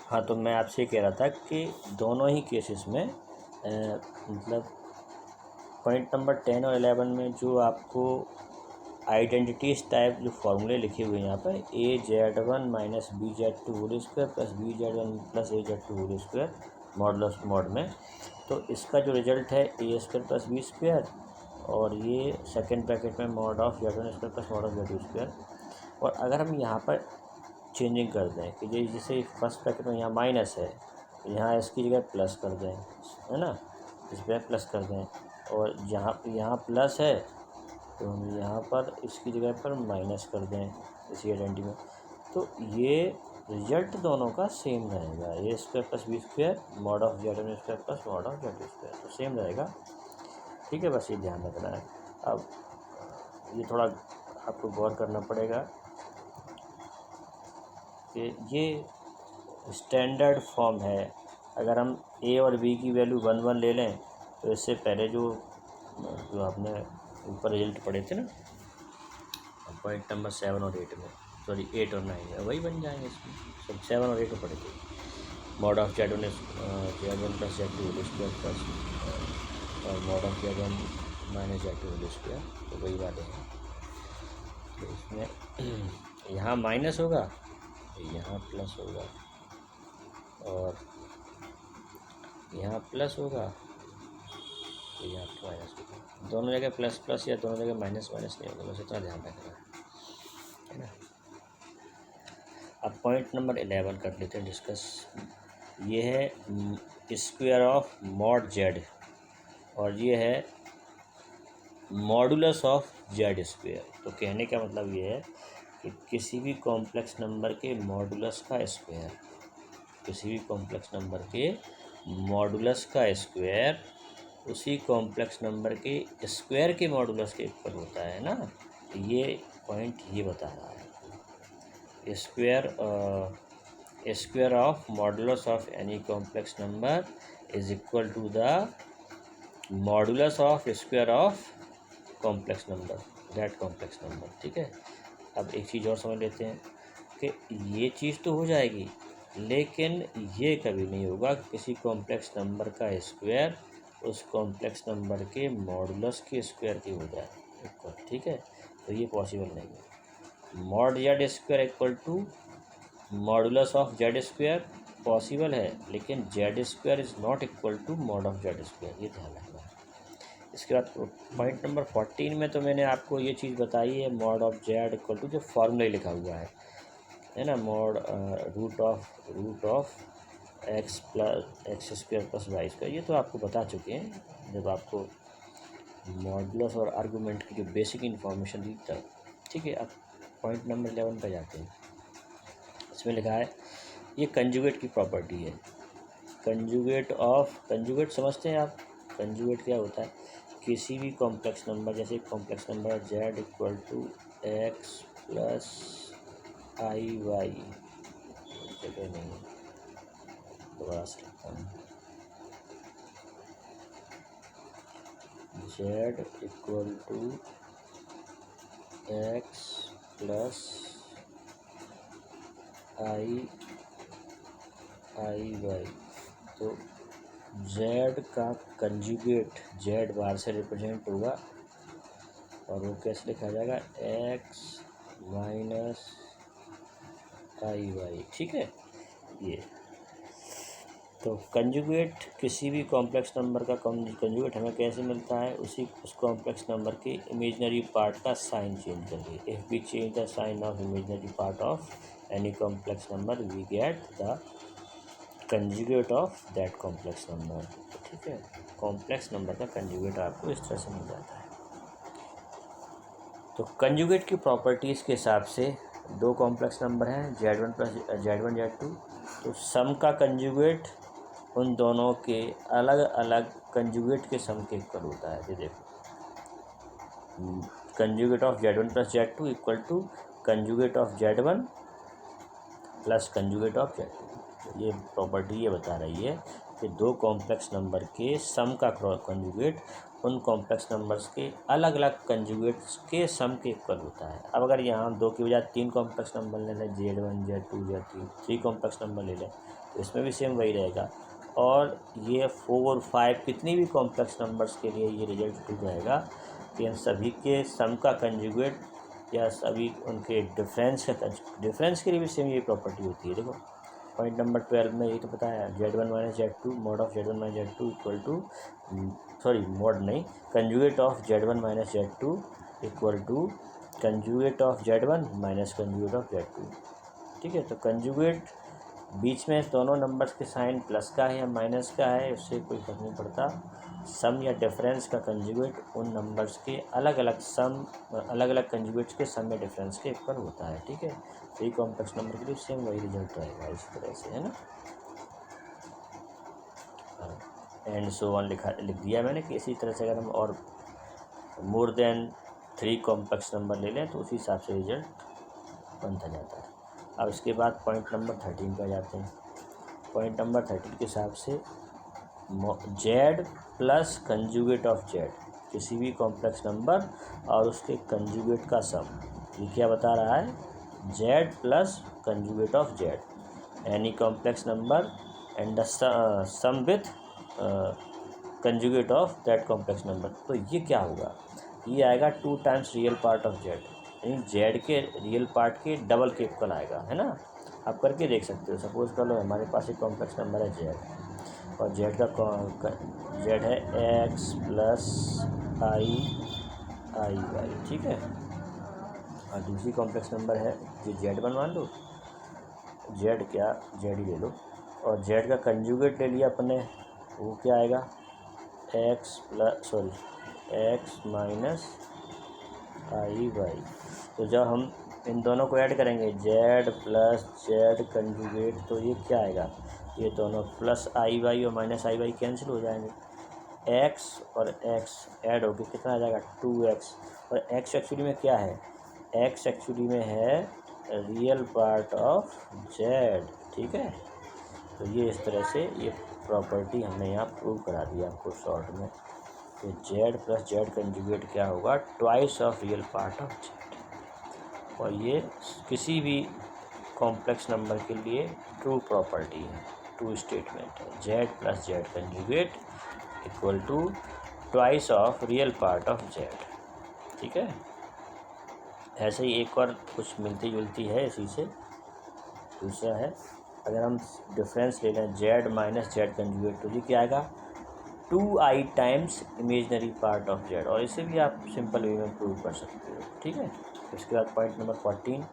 हाँ, तो मैं आपसे ये कह रहा था कि दोनों ही केसेस में मतलब पॉइंट नंबर 10 और 11 में जो आपको आइडेंटिटीज टाइप जो फॉर्मूले लिखे हुए हैं यहाँ पर AZ1 minus BZ2 whole square plus BZ1 plus AZ2 whole square modulus mod में, तो इसका जो रिजल्ट है A square plus B square और ये सेकेंड ब्रैकेट में mod of Z1 square plus mod of Z2 square. और अगर हम यहाँ पर चेंजिंग कर दें कि जैसे फर्स्ट ब्रैकेट में यहाँ माइनस है, यहाँ इसकी जगह प्लस कर दें, है ना, इस पर प्लस कर दें, और जहाँ यहाँ प्लस है तो हम यहाँ पर इसकी जगह पर माइनस कर दें इसी आइडेंटिटी में, तो ये रिजल्ट दोनों का सेम रहेगा। A square plus B square mod of Z1 square plus mod of Z2 square, तो सेम रहेगा। ठीक है, बस ये ध्यान रखना है। अब ये थोड़ा आपको गौर करना पड़ेगा कि ये स्टैंडर्ड फॉर्म है। अगर हम A और B की वैल्यू 1 1 ले लें तो इससे पहले जो आपने ऊपर रिजल्ट पढ़े थे ना पॉइंट नंबर 7 और 8 में, सॉरी 8 और 9 में, वही बन जाएंगे इसमें। सब 7 और 8 में पढ़े थे mod of Z1 plus Z2 whole square plus और mod of Z1 minus Z2 whole square, तो वही वाले हैं। तो इसमें यहाँ माइनस होगा, यहाँ प्लस होगा, और यहाँ प्लस होगा तो यहाँ माइनस होगा। दोनों जगह प्लस प्लस या दोनों जगह माइनस माइनस नहीं होगा, बस इतना ध्यान रखना है ना। अब पॉइंट नंबर 11 कर लेते हैं डिस्कस। ये है स्क्वायर ऑफ मॉड Z और ये है मॉडुलस ऑफ Z स्क्वायर। तो कहने का मतलब ये है कि किसी भी कॉम्प्लेक्स नंबर के मॉडुलस का स्क्वायर, किसी भी कॉम्प्लेक्स नंबर के मॉडुलस का स्क्वायर उसी कॉम्प्लेक्स नंबर के स्क्वायर के मॉडुलस के इक्वल होता है ना। ये पॉइंट ये बता रहा है square of modulus of any complex number is equal to the modulus of square of complex number, that complex number. ठीक है, अब एक चीज़ और समझ लेते हैं कि ये चीज़ तो हो जाएगी, लेकिन ये कभी नहीं होगा कि किसी कॉम्प्लेक्स नंबर का स्क्वायर उस कॉम्प्लेक्स नंबर के मॉडुलस के स्क्वायर की हो जाए इक्वल। ठीक है, तो ये पॉसिबल नहीं है। Mod Z square equal to modulus of Z square possible है, लेकिन Z square is not equal to mod of Z square, ये ध्यान रखना है। इसके बाद पॉइंट नंबर 14 में तो मैंने आपको ये चीज़ बताई है, mod of Z equal to जो फॉर्मूला लिखा हुआ है ना, mod root of X plus X square plus Y square, ये तो आपको बता चुके हैं जब आपको मॉडुलस और आर्गूमेंट की जो बेसिक इन्फॉर्मेशन दी तब। ठीक है, अब पॉइंट नंबर 11 पर जाते हैं। इसमें लिखा है ये कंजुगेट की प्रॉपर्टी है। कंजुगेट समझते हैं आप? कंजुगेट क्या होता है? किसी भी कॉम्प्लेक्स नंबर, जैसे complex number Z equal to X plus i Y, जगह नहीं दोबारा से लिखता हूँ, Z equal to X plus i Y, तो Z का कंजुगेट Z बार से रिप्रेजेंट होगा और वो कैसे लिखा जाएगा, एक्स माइनस आई वाई। ठीक है, ये तो कंजुगेट किसी भी कॉम्प्लेक्स नंबर का कंजुगेट हमें कैसे मिलता है, उस कॉम्प्लेक्स नंबर के इमेजिनरी पार्ट का साइन चेंज करके। If we change the sign of imaginary part of any complex number we get the conjugate of that complex number. ठीक है, कॉम्प्लेक्स नंबर का कंजुगेट आपको इस तरह से मिल जाता है। तो कंजुगेट की प्रॉपर्टीज़ के हिसाब से दो कॉम्प्लेक्स नंबर हैं Z1 प्लस Z1 Z2, तो सम का कंजुगेट उन दोनों के अलग अलग कंजुगेट के सम के इक्वल होता है। ये देखो, conjugate of Z1 plus Z2 equal to conjugate of Z1 plus conjugate of Z2। ये प्रॉपर्टी ये बता रही है कि दो कॉम्प्लेक्स नंबर के सम का कंजुगेट उन कॉम्प्लेक्स नंबर्स के अलग अलग कंजुगेट्स के सम के इक्वल होता है। अब अगर यहाँ 2 की बजाय 3 कॉम्प्लेक्स नंबर ले लें, Z1 Z2 Z3, 3 complex number ले लें, तो इसमें भी सेम वही रहेगा। और ये 4 5 कितनी भी कॉम्प्लेक्स नंबर्स के लिए ये रिजल्ट ट्रू रहेगा कि इन सभी के सम का कंजुगेट या सभी उनके डिफरेंस के लिए भी सेम ये प्रॉपर्टी होती है। देखो पॉइंट नंबर 12 में यही तो बताया, Z1 minus Z2 mod of Z1 minus Z2 equal to, sorry mod नहीं, conjugate of Z1 minus Z2 equal to conjugate of Z1 minus conjugate of Z2। ठीक है, तो कंजुगेट बीच में दोनों नंबर्स के साइन प्लस का है या माइनस का है उससे कोई फर्क नहीं पड़ता। सम या डिफरेंस का कंजुगेट उन नंबर्स के अलग अलग कंजुगेट्स के सम या डिफरेंस के इक्वल होता है। ठीक है, तो ये कॉम्प्लेक्स नंबर के लिए सेम वही रिजल्ट रहेगा इस तरह से, है ना। एंड सो ऑन लिख दिया मैंने कि इसी तरह से अगर हम और मोर देन 3 कॉम्प्लेक्स नंबर ले लें तो उसी हिसाब से रिजल्ट बनता जाता है। अब इसके बाद पॉइंट नंबर 13 पे जाते हैं। पॉइंट नंबर 13 के हिसाब से Z plus conjugate of Z, किसी भी कॉम्प्लेक्स नंबर और उसके कंजुगेट का सम, ये क्या बता रहा है, Z plus conjugate of Z, any complex number and the sum with conjugate of that complex number. तो ये क्या होगा, ये आएगा 2 times real part of Z, यानी Z के रियल पार्ट के डबल के इक्वल आएगा, है ना। आप करके देख सकते हो। सपोज कर लो हमारे पास एक कॉम्प्लेक्स नंबर है Z और Z का Z है x प्लस आई वाई, ठीक है। और दूसरी कॉम्प्लेक्स नंबर है जो Z1 मान लो, Z ही ले लो, और Z का कंजुगेट ले लिया अपने, वो क्या आएगा, x माइनस आई वाई। तो जब हम इन दोनों को ऐड करेंगे Z प्लस Z कंजुगेट, तो ये क्या आएगा, ये दोनों प्लस आई वाई और माइनस आई वाई कैंसिल हो जाएंगे, x और x ऐड होकर कितना आ जाएगा 2x, और x एक्चुअली में क्या है, x एक्चुअली में है रियल पार्ट ऑफ Z। ठीक है, तो ये इस तरह से ये प्रॉपर्टी हमने यहाँ प्रूव करा दिया आपको शॉर्ट में कि Z प्लस Z कंजुगेट क्या होगा, twice of real part of Z। और ये किसी भी कॉम्प्लेक्स नंबर के लिए ट्रू प्रॉपर्टी है, ट्रू स्टेटमेंट है, Z plus Z conjugate equal to twice of real part of Z। ठीक है, ऐसे ही एक और कुछ मिलती जुलती है इसी से। दूसरा है, अगर हम डिफरेंस ले लें Z माइनस Z कंजुगेट, तो ये क्या आएगा 2i times imaginary part of Z, और इसे भी आप सिंपल वे में प्रूव कर सकते हो। ठीक है, इसके बाद पॉइंट नंबर 14,